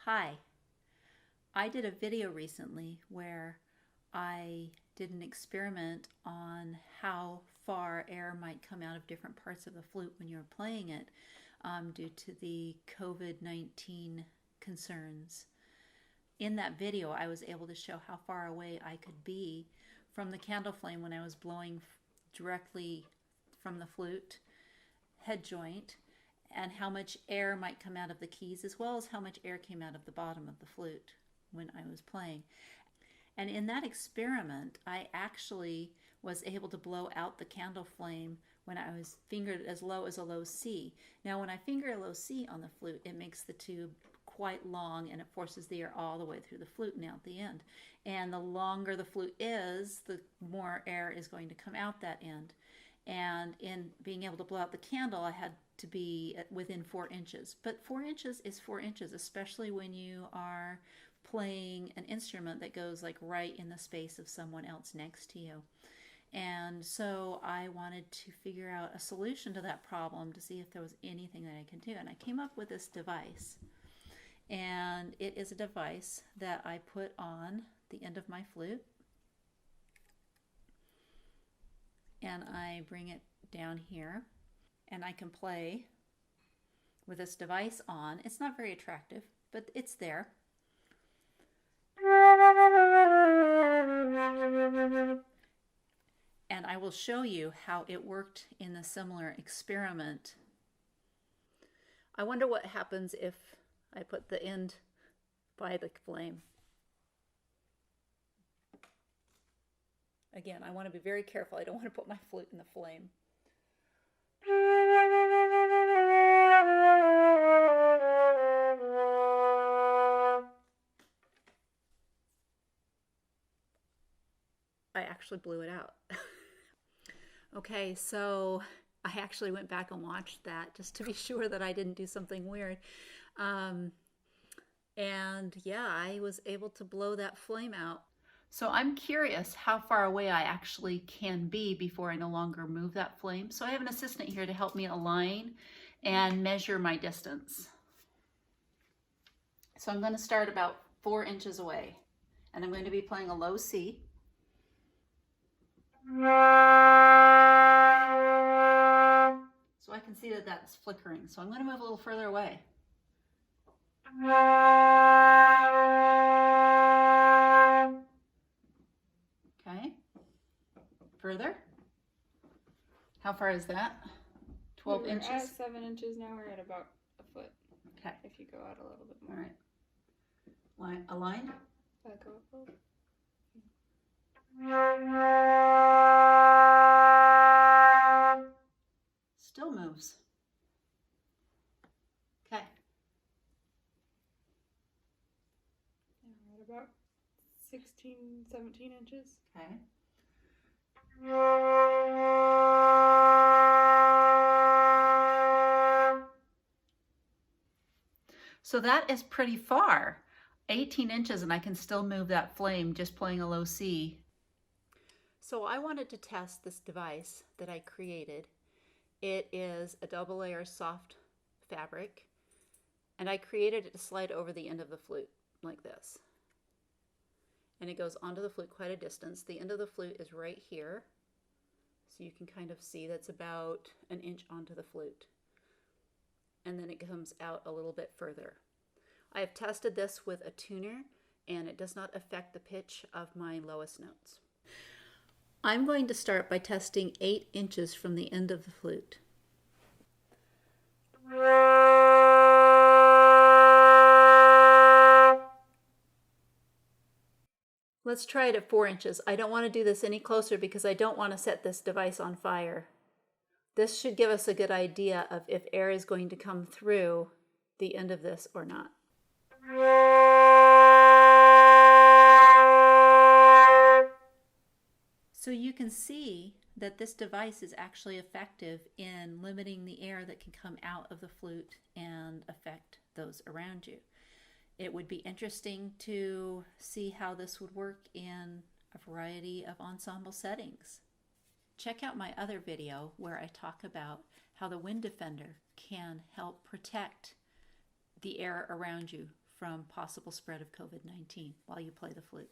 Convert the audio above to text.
Hi, I did a video recently where I did an experiment on how far air might come out of different parts of the flute when you're playing it due to the COVID-19 concerns. In that video, I was able to show how far away I could be from the candle flame when I was blowing directly from the flute head joint, and how much air might come out of the keys as well as how much air came out of the bottom of the flute when I was playing. And in that experiment, I actually was able to blow out the candle flame when I was fingered as low as a low C. Now when I finger a low C on the flute, it makes the tube quite long and it forces the air all the way through the flute and out the end. And the longer the flute is, the more air is going to come out that end. And in being able to blow out the candle, I had to be within 4 inches. But 4 inches is 4 inches, especially when you are playing an instrument that goes like right in the space of someone else next to you. And so I wanted to figure out a solution to that problem to see if there was anything that I can do. And I came up with this device. And it is a device that I put on the end of my flute. And I bring it down here. And I can play with this device on. It's not very attractive, but it's there. And I will show you how it worked in a similar experiment. I wonder what happens if I put the end by the flame. Again, I want to be very careful. I don't want to put my flute in the flame. I actually blew it out. Okay, so I actually went back and watched that just to be sure that I didn't do something weird. And yeah, I was able to blow that flame out. So I'm curious how far away I actually can be before I no longer move that flame. So I have an assistant here to help me align and measure my distance. So I'm going to start about 4 inches away, and I'm going to be playing a low C. So I can see that that's flickering. So I'm going to move a little further away. Okay. Further. How far is that? 12 inches? We're at 7 inches now. We're at about a foot. Okay. If you go out a little bit more. All right. Aligned? Back up a little. Still moves. Okay. We're at about 16, 17 inches. Okay. So that is pretty far. 18 inches, and I can still move that flame just playing a low C. So I wanted to test this device that I created. It is a double layer soft fabric, and I created it to slide over the end of the flute like this. And it goes onto the flute quite a distance. The end of the flute is right here, so you can kind of see that's about an inch onto the flute. And then it comes out a little bit further. I have tested this with a tuner, and it does not affect the pitch of my lowest notes. I'm going to start by testing 8 inches from the end of the flute. Let's try it at 4 inches. I don't want to do this any closer because I don't want to set this device on fire. This should give us a good idea of if air is going to come through the end of this or not. So you can see that this device is actually effective in limiting the air that can come out of the flute and affect those around you. It would be interesting to see how this would work in a variety of ensemble settings. Check out my other video where I talk about how the wind defender can help protect the air around you from possible spread of COVID-19 while you play the flute.